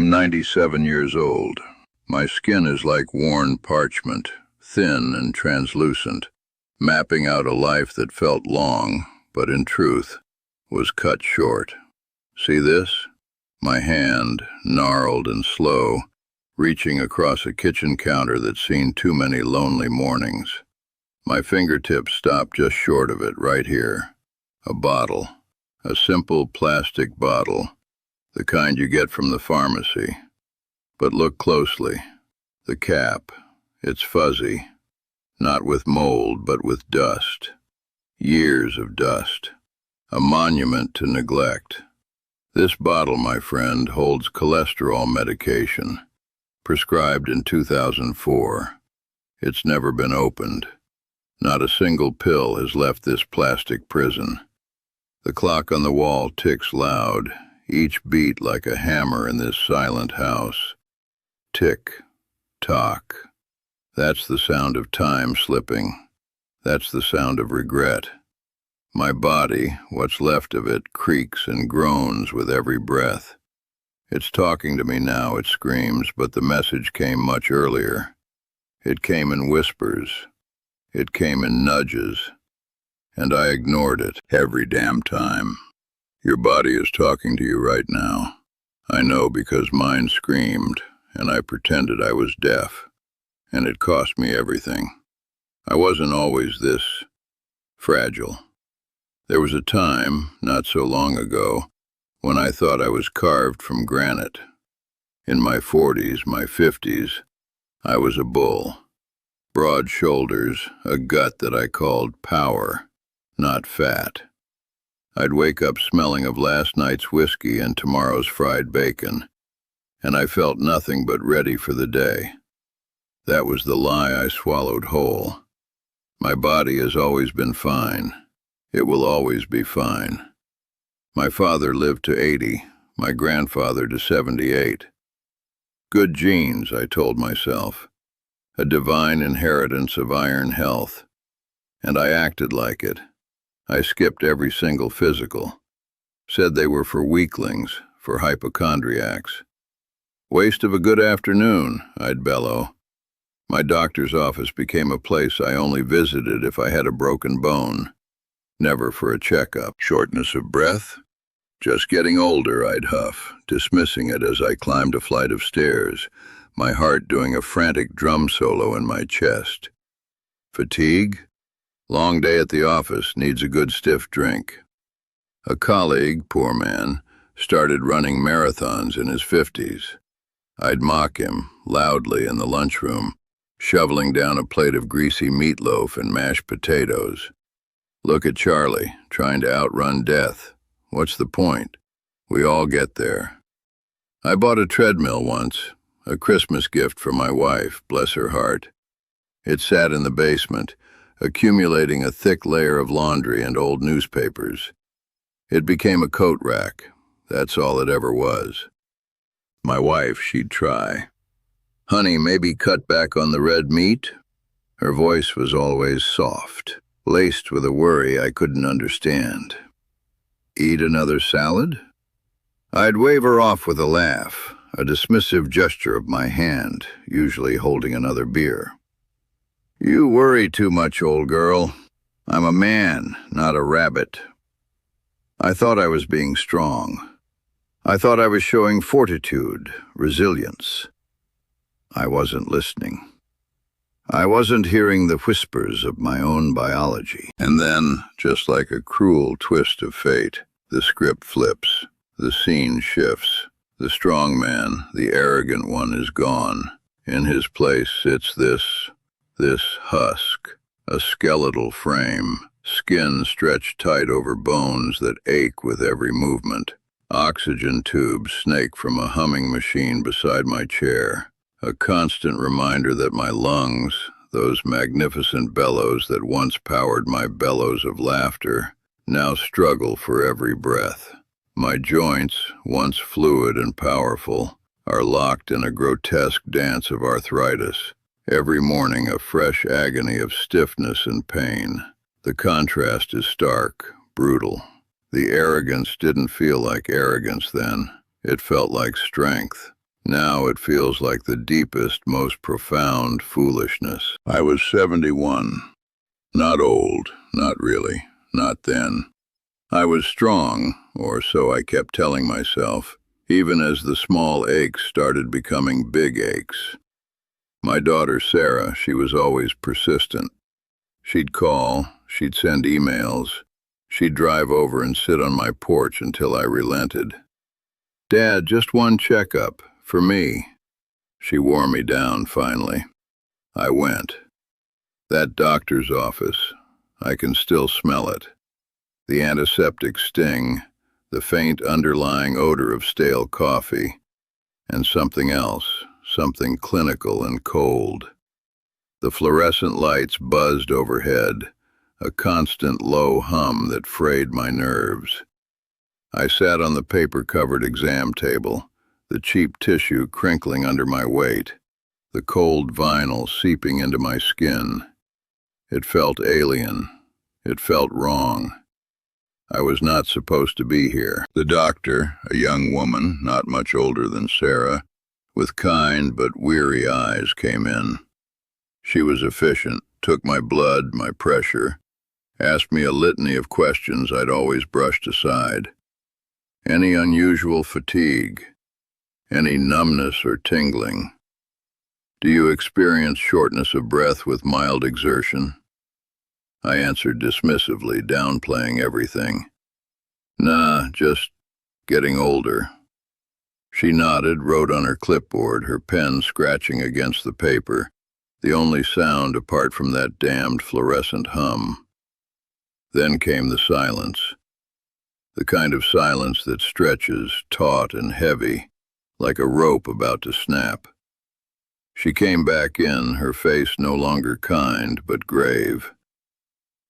I'm 97 years old. My skin is like worn parchment, thin and translucent, mapping out a life that felt long, but in truth, was cut short. See this? My hand, gnarled and slow, reaching across a kitchen counter that's seen too many lonely mornings. My fingertips stop just short of it, right here. A bottle. A simple plastic bottle. The kind you get from the pharmacy. But look closely. The cap. It's fuzzy. Not with mold, but with dust. Years of dust. A monument to neglect. This bottle, my friend, holds cholesterol medication. Prescribed in 2004. It's never been opened. Not a single pill has left this plastic prison. The clock on the wall ticks loud, each beat like a hammer in this silent house. Tick, tock. That's the sound of time slipping. That's the sound of regret. My body, what's left of it, creaks and groans with every breath. It's talking to me now, it screams, but the message came much earlier. It came in whispers. It came in nudges. And I ignored it every damn time. Your body is talking to you right now. I know because mine screamed, and I pretended I was deaf. And it cost me everything. I wasn't always this fragile. There was a time, not so long ago, when I thought I was carved from granite. In my 40s, my 50s, I was a bull. Broad shoulders, a gut that I called power, not fat. I'd wake up smelling of last night's whiskey and tomorrow's fried bacon, and I felt nothing but ready for the day. That was the lie I swallowed whole. My body has always been fine. It will always be fine. My father lived to 80, my grandfather to 78. Good genes, I told myself. A divine inheritance of iron health. And I acted like it. I skipped every single physical. Said they were for weaklings, for hypochondriacs. Waste of a good afternoon, I'd bellow. My doctor's office became a place I only visited if I had a broken bone. Never for a checkup. Shortness of breath? Just getting older, I'd huff, dismissing it as I climbed a flight of stairs, my heart doing a frantic drum solo in my chest. Fatigue? Long day at the office, needs a good stiff drink. A colleague, poor man, started running marathons in his 50s. I'd mock him, loudly in the lunchroom, shoveling down a plate of greasy meatloaf and mashed potatoes. Look at Charlie, trying to outrun death. What's the point? We all get there. I bought a treadmill once, a Christmas gift for my wife, bless her heart. It sat in the basement, accumulating a thick layer of laundry and old newspapers. It became a coat rack. That's all it ever was. My wife, she'd try. Honey, maybe cut back on the red meat? Her voice was always soft, laced with a worry I couldn't understand. Eat another salad? I'd wave her off with a laugh, a dismissive gesture of my hand, usually holding another beer. You worry too much, old girl. I'm a man, not a rabbit. I thought I was being strong. I thought I was showing fortitude, resilience. I wasn't listening. I wasn't hearing the whispers of my own biology. And then, just like a cruel twist of fate, the script flips, the scene shifts. The strong man, the arrogant one, is gone. In his place sits this husk, a skeletal frame, skin stretched tight over bones that ache with every movement. Oxygen tubes snake from a humming machine beside my chair. A constant reminder that my lungs, those magnificent bellows that once powered my bellows of laughter, now struggle for every breath. My joints, once fluid and powerful, are locked in a grotesque dance of arthritis. Every morning a fresh agony of stiffness and pain. The contrast is stark, brutal. The arrogance didn't feel like arrogance then. It felt like strength. Now it feels like the deepest, most profound foolishness. I was 71. Not old, not really, not then. I was strong, or so I kept telling myself, even as the small aches started becoming big aches. My daughter Sarah, she was always persistent. She'd call, she'd send emails, she'd drive over and sit on my porch until I relented. "Dad, just one checkup, for me." She wore me down finally. I went. That doctor's office, I can still smell it. The antiseptic sting, the faint underlying odor of stale coffee, and something else, something clinical and cold. The fluorescent lights buzzed overhead, a constant low hum that frayed my nerves. I sat on the paper-covered exam table, the cheap tissue crinkling under my weight, the cold vinyl seeping into my skin. It felt alien. It felt wrong. I was not supposed to be here. The doctor, a young woman, not much older than Sarah, with kind but weary eyes, came in. She was efficient, took my blood, my pressure, asked me a litany of questions I'd always brushed aside. Any unusual fatigue? Any numbness or tingling? Do you experience shortness of breath with mild exertion? I answered dismissively, downplaying everything. "Nah, just getting older." She nodded, wrote on her clipboard, her pen scratching against the paper, the only sound apart from that damned fluorescent hum. Then came the silence, the kind of silence that stretches, taut and heavy, like a rope about to snap. She came back in, her face no longer kind, but grave.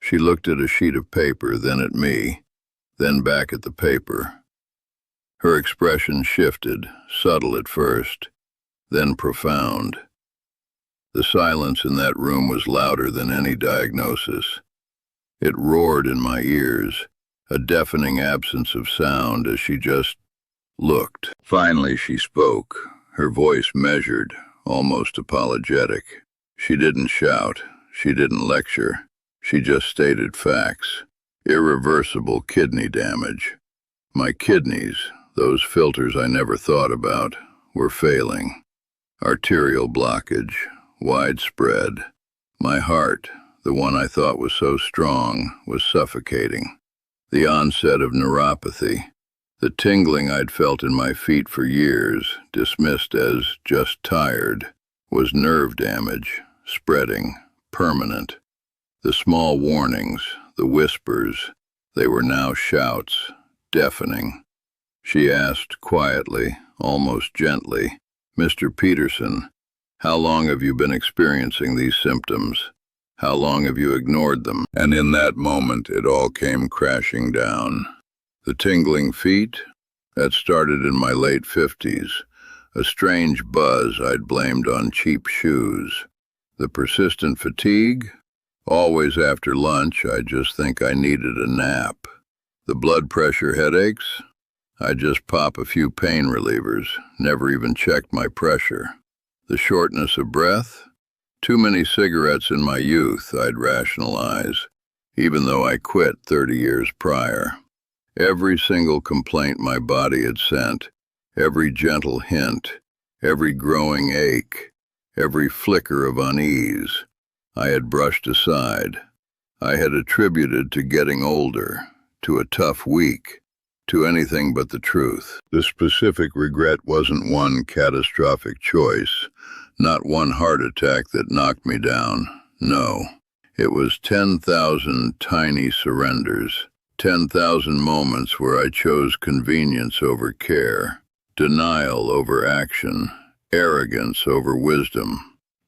She looked at a sheet of paper, then at me, then back at the paper. Her expression shifted, subtle at first, then profound. The silence in that room was louder than any diagnosis. It roared in my ears, a deafening absence of sound as she just looked. Finally she spoke, her voice measured, almost apologetic. She didn't shout, she didn't lecture. She just stated facts. Irreversible kidney damage. My kidneys, those filters I never thought about, were failing. Arterial blockage, widespread. My heart, the one I thought was so strong, was suffocating. The onset of neuropathy, the tingling I'd felt in my feet for years, dismissed as just tired, was nerve damage, spreading, permanent. The small warnings, the whispers, they were now shouts, deafening. She asked quietly, almost gently, "Mr. Peterson, how long have you been experiencing these symptoms? How long have you ignored them?" And in that moment, it all came crashing down. The tingling feet, that started in my late 50s, a strange buzz I'd blamed on cheap shoes. The persistent fatigue, always after lunch, I just think I needed a nap. The blood pressure headaches, I just pop a few pain relievers, never even checked my pressure. The shortness of breath, too many cigarettes in my youth, I'd rationalize, even though I quit 30 years prior. Every single complaint my body had sent, every gentle hint, every growing ache, every flicker of unease, I had brushed aside. I had attributed to getting older, to a tough week, to anything but the truth. The specific regret wasn't one catastrophic choice, not one heart attack that knocked me down. No, it was 10,000 tiny surrenders, 10,000 moments where I chose convenience over care, denial over action, arrogance over wisdom.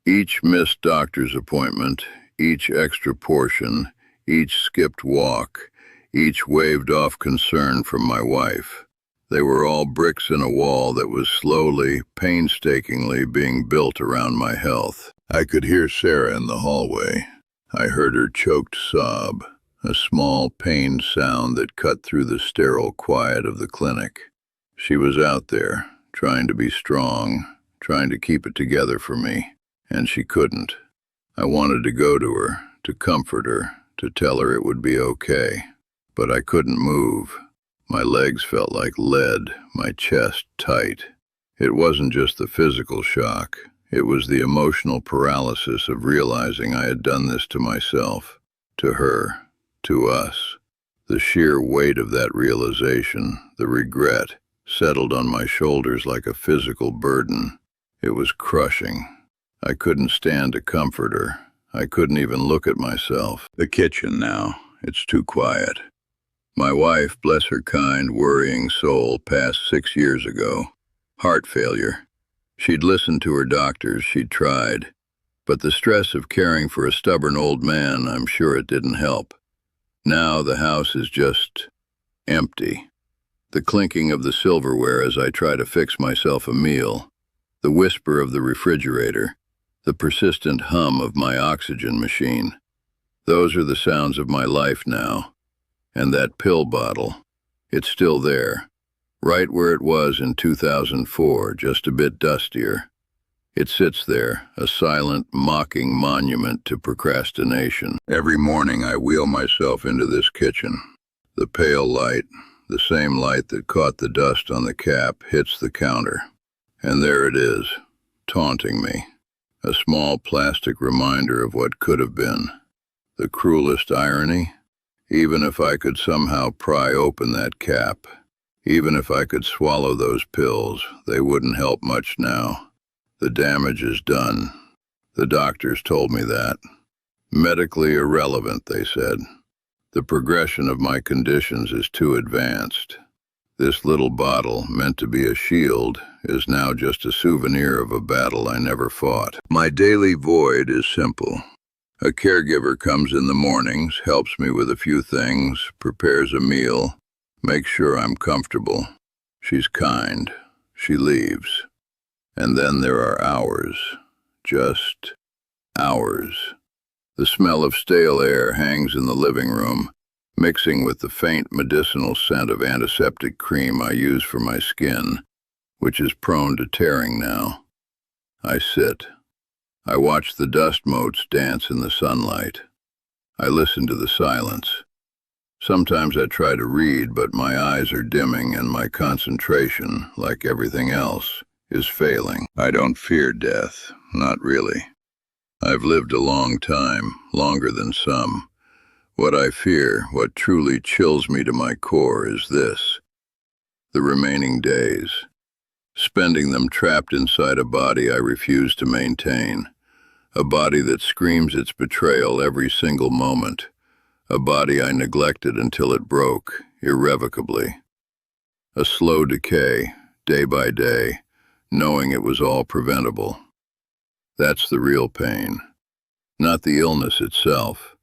Each missed doctor's appointment, each extra portion, each skipped walk, each waved off concern from my wife. They were all bricks in a wall that was slowly, painstakingly being built around my health. I could hear Sarah in the hallway. I heard her choked sob, a small, pained sound that cut through the sterile quiet of the clinic. She was out there, trying to be strong, trying to keep it together for me, and she couldn't. I wanted to go to her, to comfort her, to tell her it would be okay, but I couldn't move. My legs felt like lead, my chest tight. It wasn't just the physical shock, it was the emotional paralysis of realizing I had done this to myself, to her, to us. The sheer weight of that realization, the regret, settled on my shoulders like a physical burden. It was crushing. I couldn't stand to comfort her. I couldn't even look at myself. The kitchen now, it's too quiet. My wife, bless her kind, worrying soul, passed 6 years ago. Heart failure. She'd listened to her doctors, she'd tried. But the stress of caring for a stubborn old man, I'm sure it didn't help. Now the house is just empty. The clinking of the silverware as I try to fix myself a meal, the whisper of the refrigerator, the persistent hum of my oxygen machine. Those are the sounds of my life now. And that pill bottle, it's still there, right where it was in 2004, just a bit dustier. It sits there, a silent, mocking monument to procrastination. Every morning I wheel myself into this kitchen. The pale light, the same light that caught the dust on the cap, hits the counter. And there it is, taunting me. A small plastic reminder of what could have been. The cruelest irony? Even if I could somehow pry open that cap, even if I could swallow those pills, they wouldn't help much now. The damage is done. The doctors told me that. Medically irrelevant, they said. The progression of my conditions is too advanced. This little bottle, meant to be a shield, is now just a souvenir of a battle I never fought. My daily void is simple. A caregiver comes in the mornings, helps me with a few things, prepares a meal, makes sure I'm comfortable. She's kind. She leaves. And then there are hours. Just hours. The smell of stale air hangs in the living room, mixing with the faint medicinal scent of antiseptic cream I use for my skin, which is prone to tearing now. I sit. I watch the dust motes dance in the sunlight. I listen to the silence. Sometimes I try to read, but my eyes are dimming and my concentration, like everything else, is failing. I don't fear death, not really. I've lived a long time, longer than some. What I fear, what truly chills me to my core, is this: the remaining days. Spending them trapped inside a body I refuse to maintain. A body that screams its betrayal every single moment. A body I neglected until it broke, irrevocably. A slow decay, day by day, knowing it was all preventable. That's the real pain. Not the illness itself.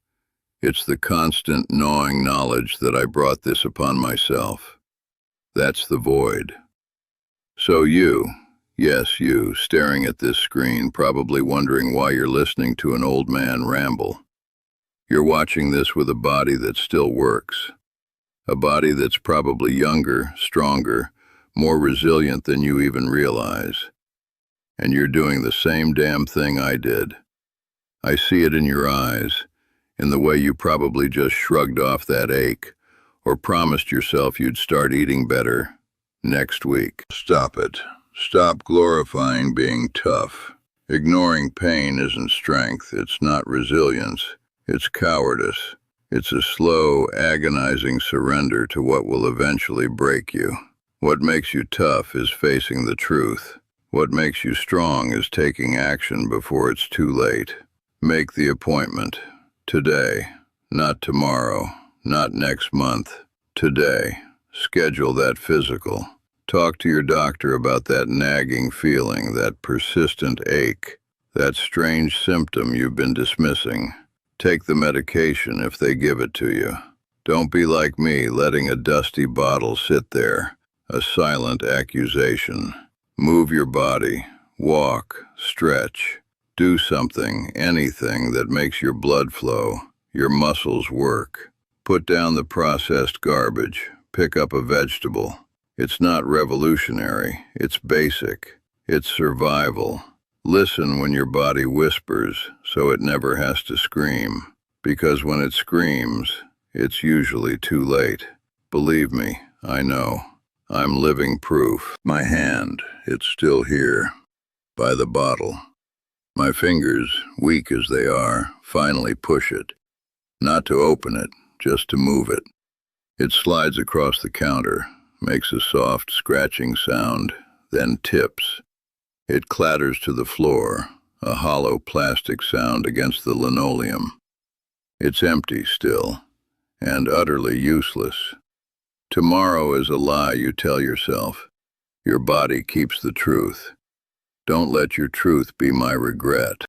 It's the constant gnawing knowledge that I brought this upon myself. That's the void. So you, yes you, staring at this screen, probably wondering why you're listening to an old man ramble. You're watching this with a body that still works. A body that's probably younger, stronger, more resilient than you even realize. And you're doing the same damn thing I did. I see it in your eyes, in the way you probably just shrugged off that ache, or promised yourself you'd start eating better next week. Stop it. Stop glorifying being tough. Ignoring pain isn't strength, it's not resilience, it's cowardice. It's a slow, agonizing surrender to what will eventually break you. What makes you tough is facing the truth. What makes you strong is taking action before it's too late. Make the appointment. Today. Not tomorrow. Not next month. Today. Schedule that physical. Talk to your doctor about that nagging feeling, that persistent ache, that strange symptom you've been dismissing. Take the medication if they give it to you. Don't be like me, letting a dusty bottle sit there, a silent accusation. Move your body. Walk. Stretch. Do something, anything that makes your blood flow, your muscles work. Put down the processed garbage. Pick up a vegetable. It's not revolutionary, it's basic. It's survival. Listen when your body whispers so it never has to scream. Because when it screams, it's usually too late. Believe me, I know. I'm living proof. My hand, it's still here, by the bottle. My fingers, weak as they are, finally push it. Not to open it, just to move it. It slides across the counter, makes a soft scratching sound, then tips. It clatters to the floor, a hollow plastic sound against the linoleum. It's empty still, and utterly useless. Tomorrow is a lie you tell yourself. Your body keeps the truth. Don't let your truth be my regret.